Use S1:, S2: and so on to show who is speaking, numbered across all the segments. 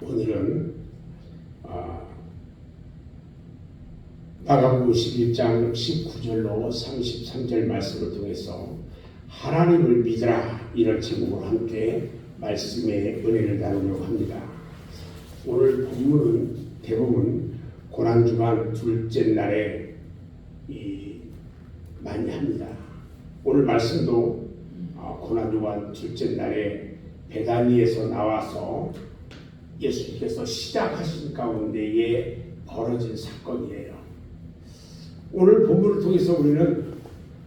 S1: 오늘은 마가복음 11장 19절로 33절 말씀을 통해서 하나님을 믿으라 이런 제목으로 함께 말씀의 은혜를 나누려고 합니다. 오늘 본문은 대부분 고난주간 둘째 날에 많이 합니다. 오늘 말씀도 고난주간 둘째 날에 베다니에서 나와서 예수님께서 시작하신 가운데에 벌어진 사건이에요. 오늘 본문을 통해서 우리는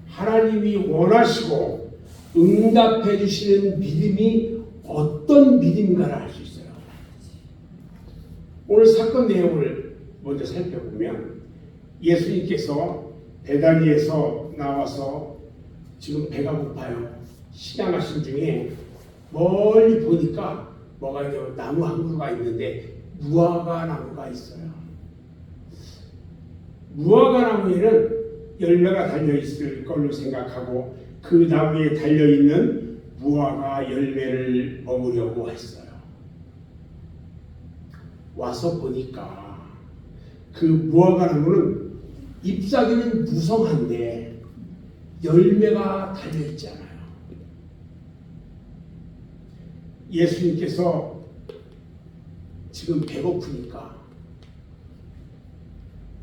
S1: 하나님이 원하시고 응답해 주시는 믿음이 어떤 믿음인가를 알 수 있어요. 오늘 사건 내용을 먼저 살펴보면 예수님께서 베다니에서 나와서 지금 배가 고파요. 시장하신 중에 멀리 보니까 뭐가 있죠? 나무 한 그루가 있는데 무화과 나무가 있어요. 무화과 나무에는 열매가 달려있을 걸로 생각하고 그 나무에 달려있는 무화과 열매를 먹으려고 했어요. 와서 보니까 그 무화과 나무는 잎사귀는 무성한데 열매가 달려있지 않아요. 예수님께서 지금 배고프니까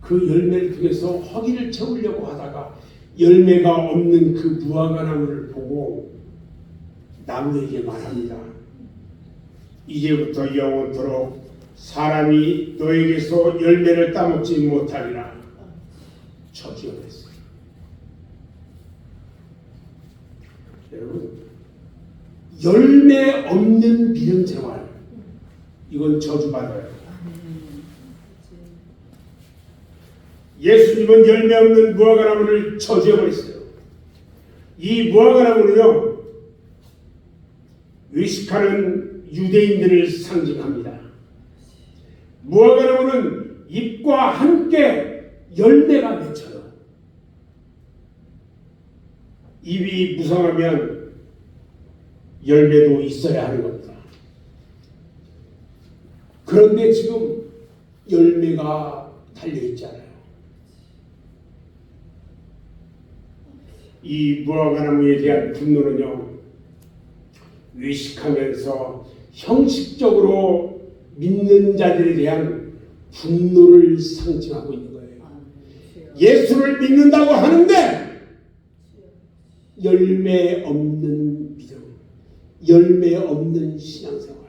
S1: 그 열매를 통해서 허기를 채우려고 하다가 열매가 없는 그 무화과 나무를 보고 나무에게 말합니다. 이제부터 영원토록 사람이 너에게서 열매를 따먹지 못하리라. 저주했어요. 여러분, 열매 없는 믿음 생활, 이건 저주받아요. 예수님은 열매 없는 무화과 나무를 저주해버렸어요. 이 무화과 나무는요, 외식하는 유대인들을 상징합니다. 무화과 나무는 잎과 함께 열매가 맺혀요. 잎이 무성하면 열매도 있어야 하는 겁니다. 그런데 지금 열매가 달려있지 않아요. 이 무화과 나무에 대한 분노는요, 외식하면서 형식적으로 믿는 자들에 대한 분노를 상징하고 있는 거예요. 예수를 믿는다고 하는데 열매 없는 믿음, 열매 없는 신앙생활.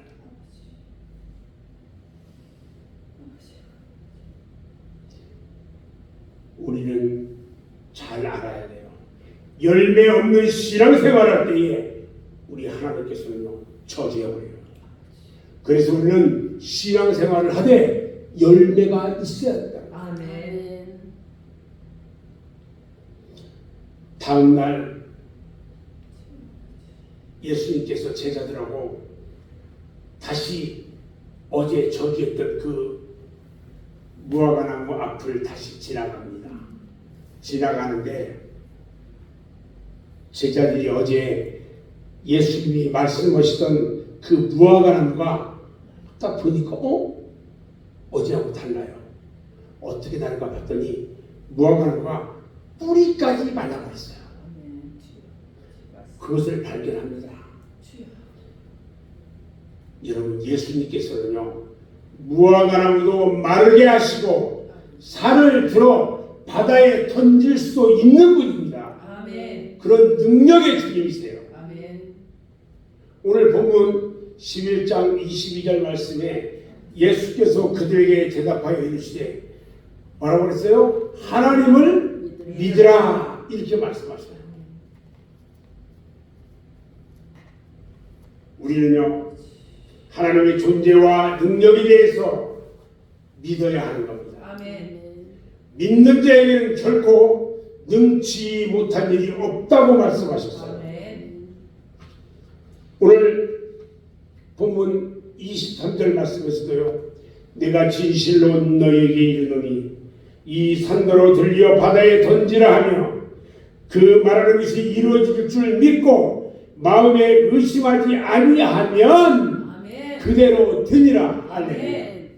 S1: 우리는 잘 알아야 돼요. 열매 없는 신앙생활할 때에 우리 하나님께서는요, 저주해버려요. 그래서 우리는 신앙생활을 하되 열매가 있어야 된다.
S2: 아멘.
S1: 다음날 예수님께서 제자들하고 다시 어제 저주했던 그 무화과 나무 앞을 다시 지나갑니다. 지나가는데 제자들이 어제 예수님이 말씀하시던 그 무화과 나무가 딱 보니까 어제하고 달라요. 어떻게 다른가 봤더니 무화과 나무가 뿌리까지 말라버렸어요. 그것을 발견합니다. 여러분, 예수님께서는요, 무화과 나무도 마르게 하시고 산을 들어 바다에 던질 수도 있는 분입니다.
S2: 아멘.
S1: 그런 능력의 주님이세요.
S2: 아멘.
S1: 오늘 본문 11장 22절 말씀에 예수께서 그들에게 대답하여 이르시되 뭐라고 그랬어요? 하나님을 믿으라 이렇게 말씀하셨어요. 우리는요, 하나님의 존재와 능력에 대해서 믿어야 하는 겁니다.
S2: 아멘.
S1: 믿는 자에게는 결코 능치 못한 일이 없다고 말씀하셨어요.
S2: 아멘.
S1: 오늘 본문 23절 말씀에서도요, 내가 진실로 너에게 이르노니 이 산더러 들려 바다에 던지라 하며 그 말하는 것이 이루어질 줄 믿고 마음에 의심하지 아니하면 그대로 되니라. 할렐루야.
S2: 아멘.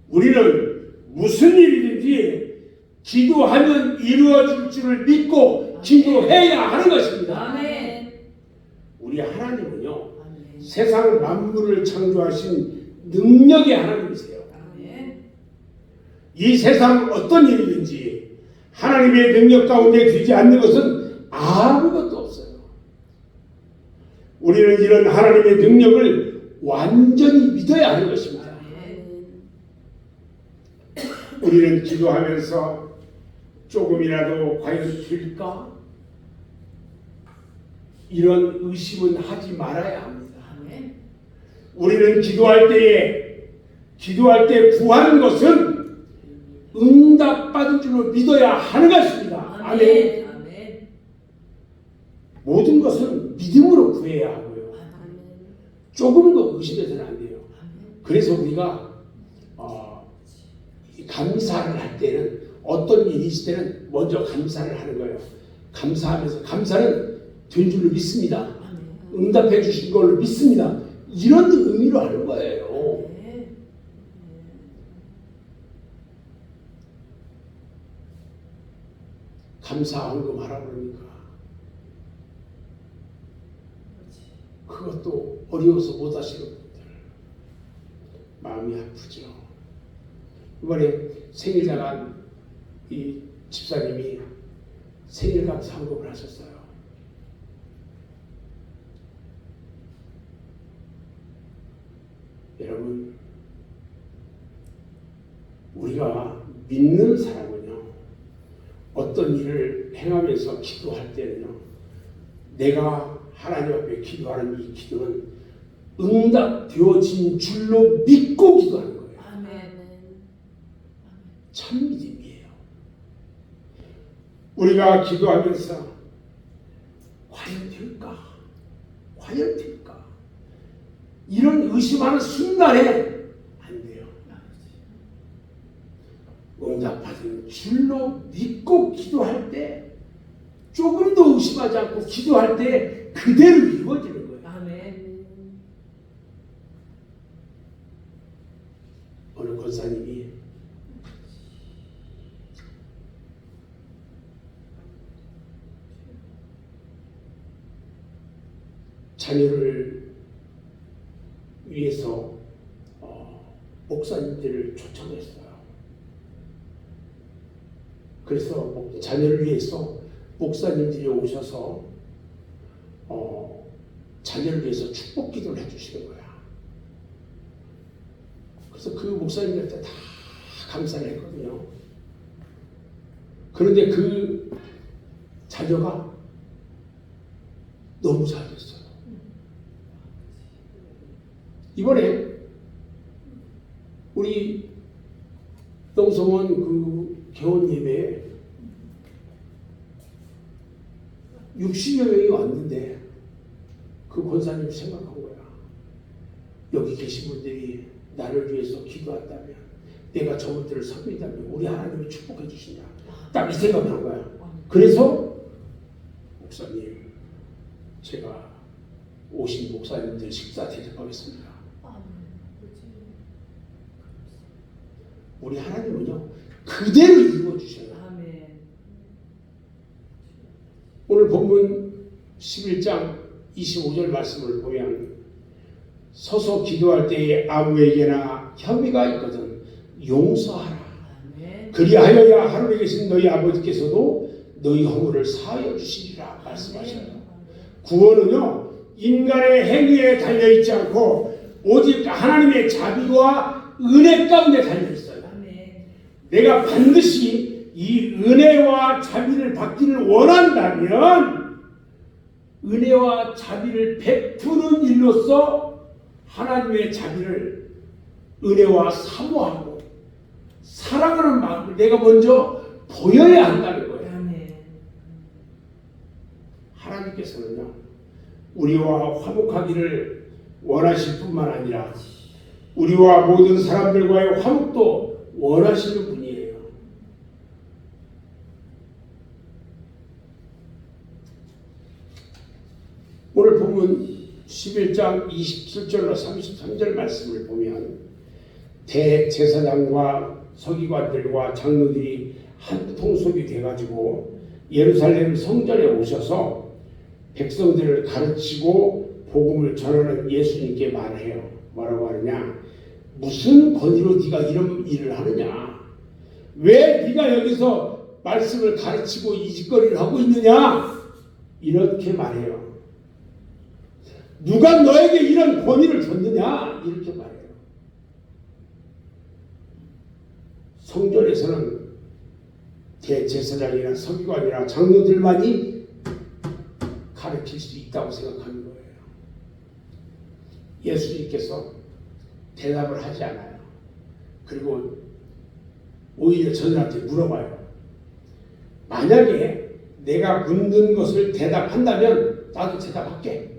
S1: 우리는 무슨 일이든지 기도하면 이루어질 줄을 믿고 기도해야 하는 것입니다.
S2: 아멘.
S1: 우리 하나님은요,
S2: 아멘.
S1: 세상 만물을 창조하신 능력의 하나님이세요.
S2: 아멘.
S1: 이 세상 어떤 일이든지 하나님의 능력 가운데 되지 않는 것은 아무것도 없어요. 우리는 이런 하나님의 능력을 완전히 믿어야 하는 것입니다.
S2: 아멘.
S1: 우리는 기도하면서 조금이라도 과연 될까? 이런 의심은 하지 말아야 합니다.
S2: 아멘.
S1: 우리는 기도할 때 구하는 것은 응답받은 줄로 믿어야 하는 것입니다. 아멘.
S2: 아멘.
S1: 모든 것은 믿음으로 구해야 하고요.
S2: 아멘.
S1: 조금도 의심해서는 안 돼요.
S2: 아멘.
S1: 그래서 우리가 감사를 할 때는 어떤 일이 있을 때는 먼저 감사를 하는 거예요. 감사하면서 감사는 된 줄로 믿습니다.
S2: 아멘.
S1: 응답해 주신 걸로 믿습니다. 이런 의미로 하는 거예요.
S2: 아멘.
S1: 감사한 거 말아 그러니까 그것도 어려워서 못 하시는 분들 마음이 아프죠. 이번에 생일 나간 이 집사님이 생일감 상급을 하셨어요. 여러분, 우리가 믿는 사람은요, 어떤 일을 행하면서 기도할 때는요, 내가 하나님 앞에 기도하는 이 기도는 응답되어진 줄로 믿고 기도하는 거예요.
S2: 아멘.
S1: 참 믿음이에요. 우리가 기도하면서 과연 될까? 과연 될까? 이런 의심하는 순간에 안 돼요. 응답받은 줄로 믿고 기도할 때 조금도 의심하지 않고 기도할 때 그대로 이루어지는 거예요.
S2: 아멘.
S1: 어느 권사님이 자녀를 위해서 목사님들을 초청했어요. 그래서 자녀를 위해서 목사님들이 오셔서 자녀를 위해서 축복 기도를 해주시는 거야. 그래서 그 목사님들한테 다 감사를 했거든요. 그런데 그 자녀가 너무 잘 됐어요. 이번에 우리 농성원 그 개원 예배에 60여 명이 왔는데 그 권사님 생각한 거야. 여기 계신 분들이 나를 위해서 기도한다면, 내가 저분들을 섬긴다면 우리 하나님이 축복해 주시냐. 딱 이 생각을 한 거야. 그래서 목사님, 제가 오신 목사님들 식사 대접하겠습니다. 우리 하나님은요, 그대로 이루어 주셔요.
S2: 아멘.
S1: 오늘 본문 11장 25절 말씀을 보면, 서서 기도할 때에 아무에게나 혐의가 있거든 용서하라.
S2: 아멘.
S1: 그리하여야 하늘에 계신 너희 아버지께서도 너희 허물을 사하여 주시리라 말씀하셔요. 구원은요, 인간의 행위에 달려있지 않고 오직 하나님의 자비와 은혜 가운데 달려있어요.
S2: 아멘.
S1: 내가 반드시 이 은혜와 자비를 받기를 원한다면 은혜와 자비를 베푸는 일로서 하나님의 자비를, 은혜와 사모하고 사랑하는 마음을 내가 먼저 보여야 한다는 거예요.
S2: 아멘.
S1: 하나님께서는요, 우리와 화목하기를 원하실 뿐만 아니라 우리와 모든 사람들과의 화목도 원하시는 분이에요. 오늘 본문 11장 27절로 33절 말씀을 보면 대제사장과 서기관들과 장로들이 한 통속이 돼가지고 예루살렘 성전에 오셔서 백성들을 가르치고 복음을 전하는 예수님께 말해요. 뭐라고 하느냐? 무슨 권위로 네가 이런 일을 하느냐? 왜 네가 여기서 말씀을 가르치고 이 짓거리를 하고 있느냐? 이렇게 말해요. 누가 너에게 이런 권위를 줬느냐? 이렇게 말해요. 성전에서는 대제사장이나 서기관이나 장로들만이 가르칠 수 있다고 생각하는 거예요. 예수님께서 대답을 하지 않아요. 그리고 오히려 저들한테 물어봐요. 만약에 내가 묻는 것을 대답한다면 나도 대답할게.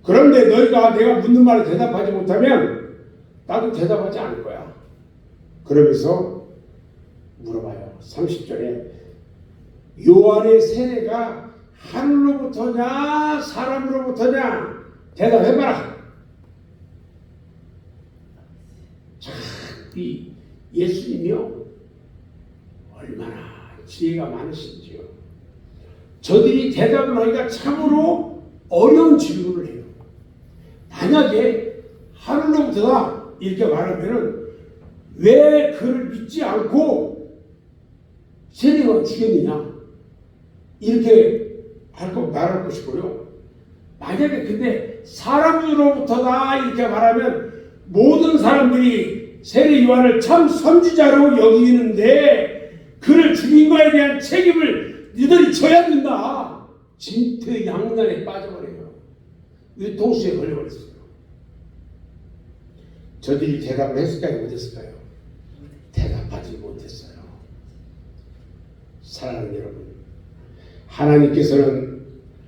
S1: 그런데 너희가 내가 묻는 말에 대답하지 못하면 나도 대답하지 않을 거야. 그러면서 물어봐요. 30절에 요한의 세례가 하늘로부터냐 사람으로부터냐 대답해봐라. 참, 이 예수님이요 얼마나 지혜가 많으신지요. 저들이 대답을 하기가 참으로 어려운 질문을 해요. 만약에 하늘로부터다 이렇게 말하면은 왜 그를 믿지 않고 세례가 죽였느냐 이렇게 말할 것이고요. 만약에 근데 사람으로부터다 이렇게 말하면 모든 사람들이 세례 요한을 참 선지자로 여기는데 그를 죽인 거에 대한 책임을 너희들이 져야 된다. 진퇴양난에 빠져버려요. 유통수에 걸려버렸어요. 저들이 대답을 했을까요? 못했을까요? 대답하지 못했어요. 사랑하는 여러분, 하나님께서는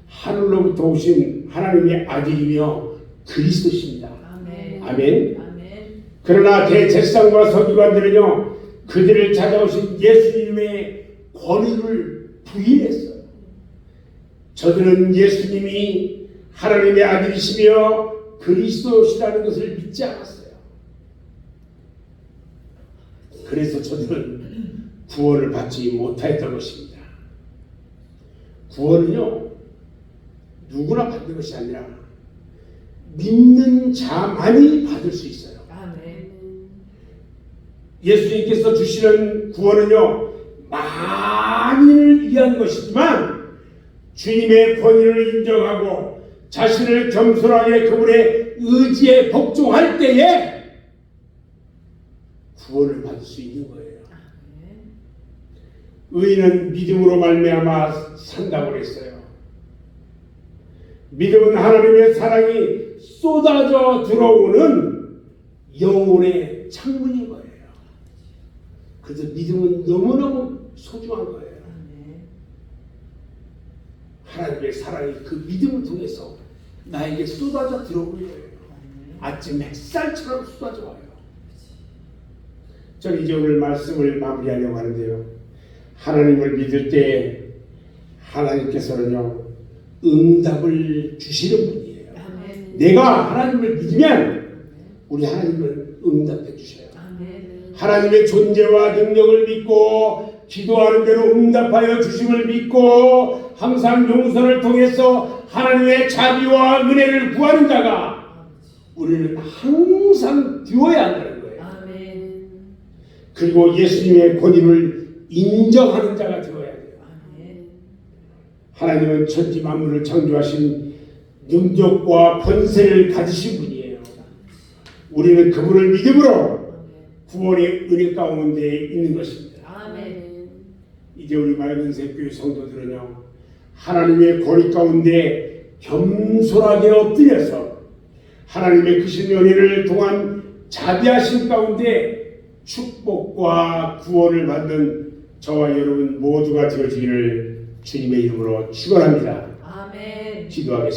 S1: 하늘로부터 오신 하나님의 아들이며 그리스도십니다.
S2: 아멘.
S1: 아멘.
S2: 아멘.
S1: 그러나 대제사장과 서기관들은요 그들을 찾아오신 예수님의 권위를 부인했어요. 저들은 예수님이 하나님의 아들이시며 그리스도시라는 것을 믿지 않았어요. 그래서 저들은 구원을 받지 못하였던 것입니다. 구원은요 누구나 받는 것이 아니라 믿는 자만이 받을 수 있어요.
S2: 아멘.
S1: 예수님께서 주시는 구원은요 만인을 위한 것이지만 주님의 권위를 인정하고 자신을 겸손하게 그분의 의지에 복종할 때에 구원을 받을 수 있는 거예요. 의인은 믿음으로 말미암아 산다고 했어요. 믿음은 하나님의 사랑이 쏟아져 들어오는 영혼의 창문인 거예요. 그래서 믿음은 너무너무 소중한 거예요. 하나님의 사랑이 그 믿음을 통해서 나에게 쏟아져 들어오는 거예요. 아침 햇살처럼 쏟아져 와요. 저는 이제 오늘 말씀을 마무리하려고 하는데요. 하나님을 믿을 때 하나님께서는요 응답을 주시는 분이에요.
S2: 아멘.
S1: 내가 하나님을 믿으면 우리 하나님은 응답해 주셔요.
S2: 아멘.
S1: 하나님의 존재와 능력을 믿고 기도하는 대로 응답하여 주심을 믿고 항상 용서를 통해서 하나님의 자비와 은혜를 구하는 자가 우리는 항상 되어야 한다는 거예요.
S2: 아멘.
S1: 그리고 예수님의 권위를 인정하는 자가 되어야 돼요.
S2: 아멘.
S1: 하나님은 천지 만물을 창조하신 능력과 권세를 가지신 분이에요. 우리는 그분을 믿음으로 구원의 은혜 가운데 있는 것입니다.
S2: 아멘.
S1: 이제 우리 맑은새 교회 성도들은요 하나님의 권위 가운데 겸손하게 엎드려서 하나님의 크신 은혜를 통한 자비하신 가운데 축복과 구원을 받는 저와 여러분 모두가 되어지기를 주님의 이름으로 축원합니다.
S2: 아멘.
S1: 기도하겠습니다.